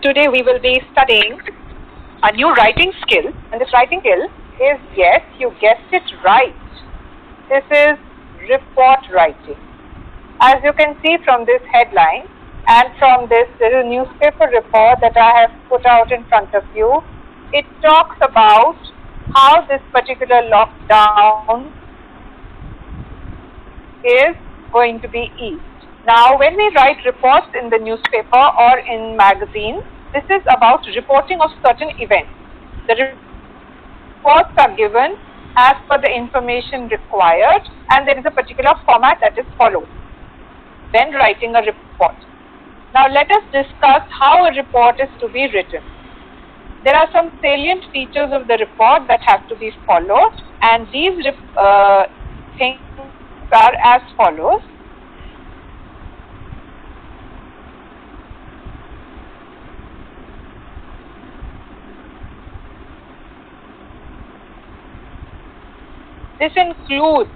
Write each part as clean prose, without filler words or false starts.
Today we will be studying a new writing skill, and this writing skill is, yes, you guessed it right. This is report writing. As you can see from this headline and from this little newspaper report that I have put out in front of you, it talks about how this particular lockdown is going to be eased. Now, when we write reports in the newspaper or in magazines, this is about reporting of certain events. The reports are given as per the information required, and there is a particular format that is followed when writing a report. Now, let us discuss how a report is to be written. There are some salient features of the report that have to be followed, and these things are as follows. This includes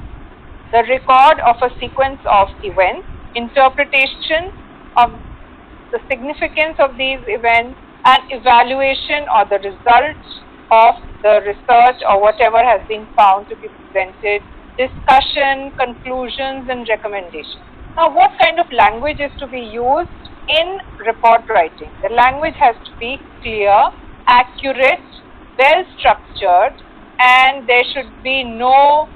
the record of a sequence of events, interpretation of the significance of these events, and evaluation or the results of the research or whatever has been found to be presented, discussion, conclusions, and recommendations. Now, what kind of language is to be used in report writing? The language has to be clear, accurate, well structured, and there should be no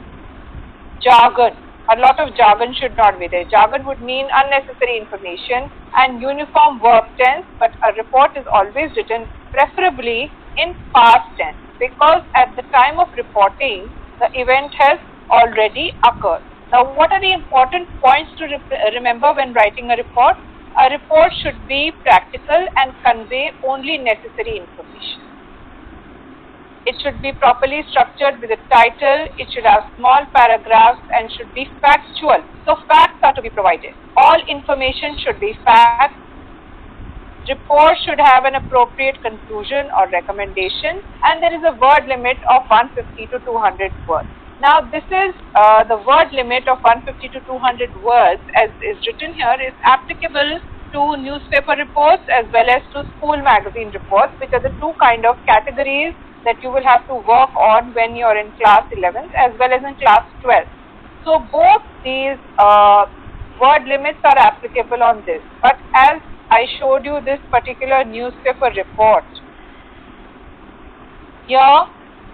jargon. A lot of jargon should not be there. Jargon would mean unnecessary information, and uniform verb tense, but a report is always written preferably in past tense, because at the time of reporting, the event has already occurred. Now, what are the important points to remember when writing a report? A report should be practical and convey only necessary information. It should be properly structured with a title, it should have small paragraphs, and should be factual. So facts are to be provided. All information should be facts. Report should have an appropriate conclusion or recommendation, and there is a word limit of 150 to 200 words. Now, this is the word limit of 150 to 200 words, as is written here, is applicable to newspaper reports as well as to school magazine reports, which are the two kind of categories that you will have to work on when you are in class 11th as well as in class 12th. So both these word limits are applicable on this. But as I showed you this particular newspaper report, here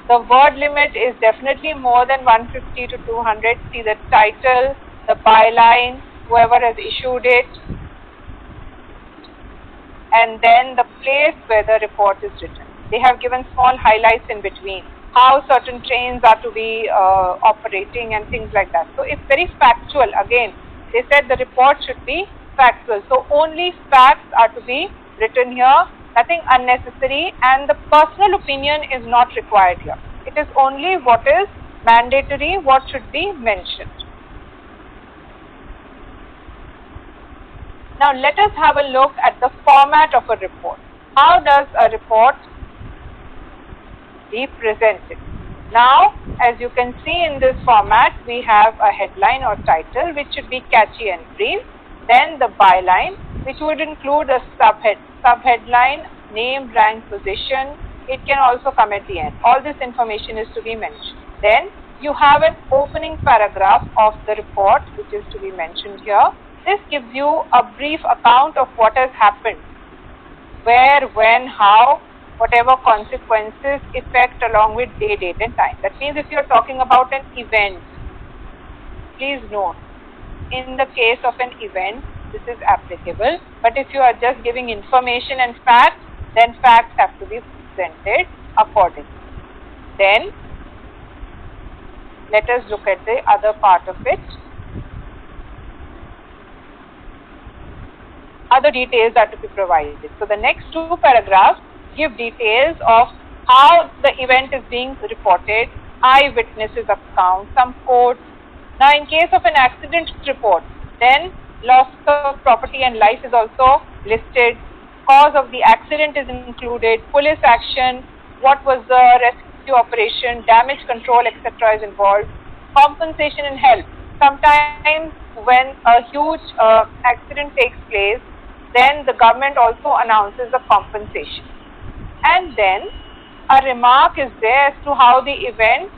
the word limit is definitely more than 150 to 200. See the title, the byline, whoever has issued it, and then the place where the report is written. They have given small highlights in between, how certain trains are to be operating and things like that. So it's very factual. Again, they said the report should be factual. So only facts are to be written here, nothing unnecessary, and the personal opinion is not required here. It is only what is mandatory, what should be mentioned. Now let us have a look at the format of a report. How does a report be presented? Now, as you can see in this format, we have a headline or title which should be catchy and brief, then the byline which would include a subheadline, name, rank, position. It can also come at the end. All this information is to be mentioned. Then you have an opening paragraph of the report which is to be mentioned here. This gives you a brief account of what has happened, where, when, how, whatever consequences, effect along with day, date and time. That means if you are talking about an event, please note, in the case of an event, this is applicable. But if you are just giving information and facts, then facts have to be presented accordingly. Then, let us look at the other part of it. Other details are to be provided. So the next two paragraphs give details of how the event is being reported, eyewitnesses account, some quotes. Now in case of an accident report, then loss of property and life is also listed, cause of the accident is included, police action, what was the rescue operation, damage control, etc. is involved, compensation and help. Sometimes when a huge accident takes place, Then the government also announces the compensation. And then a remark is there as to how the event,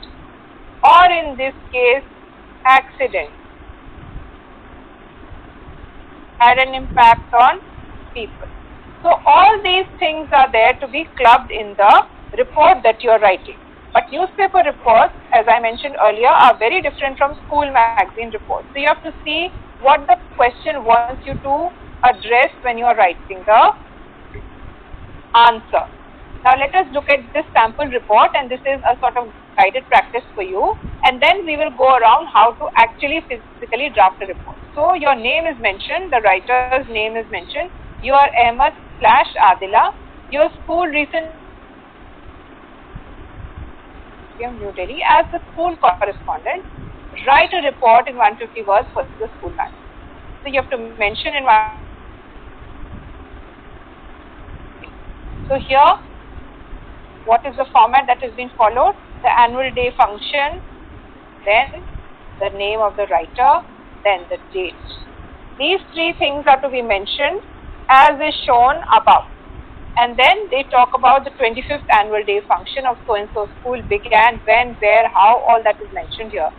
or in this case accident, had an impact on people. So all these things are there to be clubbed in the report that you are writing. But newspaper reports, as I mentioned earlier, are very different from school magazine reports. So you have to see what the question wants you to address when you are writing the answer. Now let us look at this sample report, and this is a sort of guided practice for you, and then we will go around how to actually physically draft a report. So your name is mentioned, the writer's name is mentioned, you are Ahmed/Adila, your school recent New Delhi as the school correspondent, write a report in 150 words for the school magazine. So you have to mention in one. So here, what is the format that has been followed? The annual day function, then the name of the writer, then the date. These three things are to be mentioned as is shown above. And then they talk about the 25th annual day function of so-and-so school began, when, where, how, all that is mentioned here.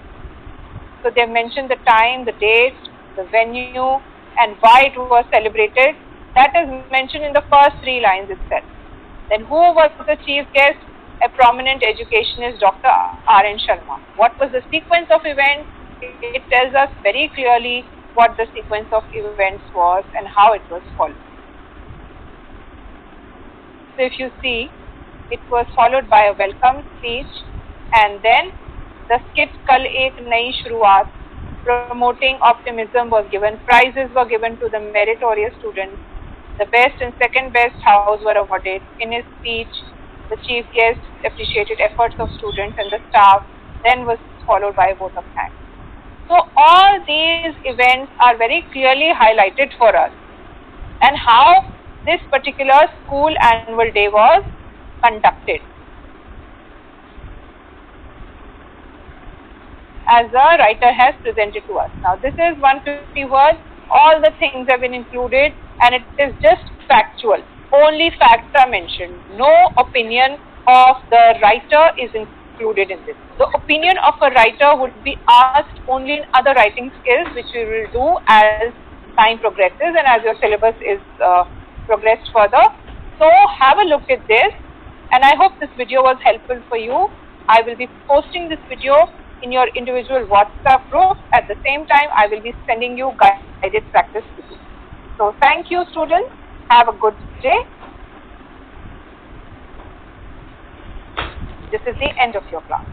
So they mentioned the time, the date, the venue, and why it was celebrated. That is mentioned in the first 3 lines itself. Then who was the chief guest? A prominent educationist, Dr. R.N. Sharma. What was the sequence of events? It tells us very clearly what the sequence of events was and how it was followed. So if you see, it was followed by a welcome speech, and then the skit Kal Ek Nayi Shuruaat, promoting optimism, was given. Prizes were given to the meritorious students. The best and second best house were awarded. In his speech, the chief guest appreciated efforts of students and the staff, then was followed by a vote of thanks. So all these events are very clearly highlighted for us, and how this particular school annual day was conducted. As the writer has presented to us. Now this is 150 words, all the things have been included, and it is just factual. Only facts are mentioned. No opinion of the writer is included in this. The opinion of a writer would be asked only in other writing skills, which we will do as time progresses and as your syllabus is progressed further. So have a look at this, and I hope this video was helpful for you. I will be posting this video in your individual WhatsApp group. At the same time, I will be sending you guided practice videos. So thank you, students. Have a good day. This is the end of your class.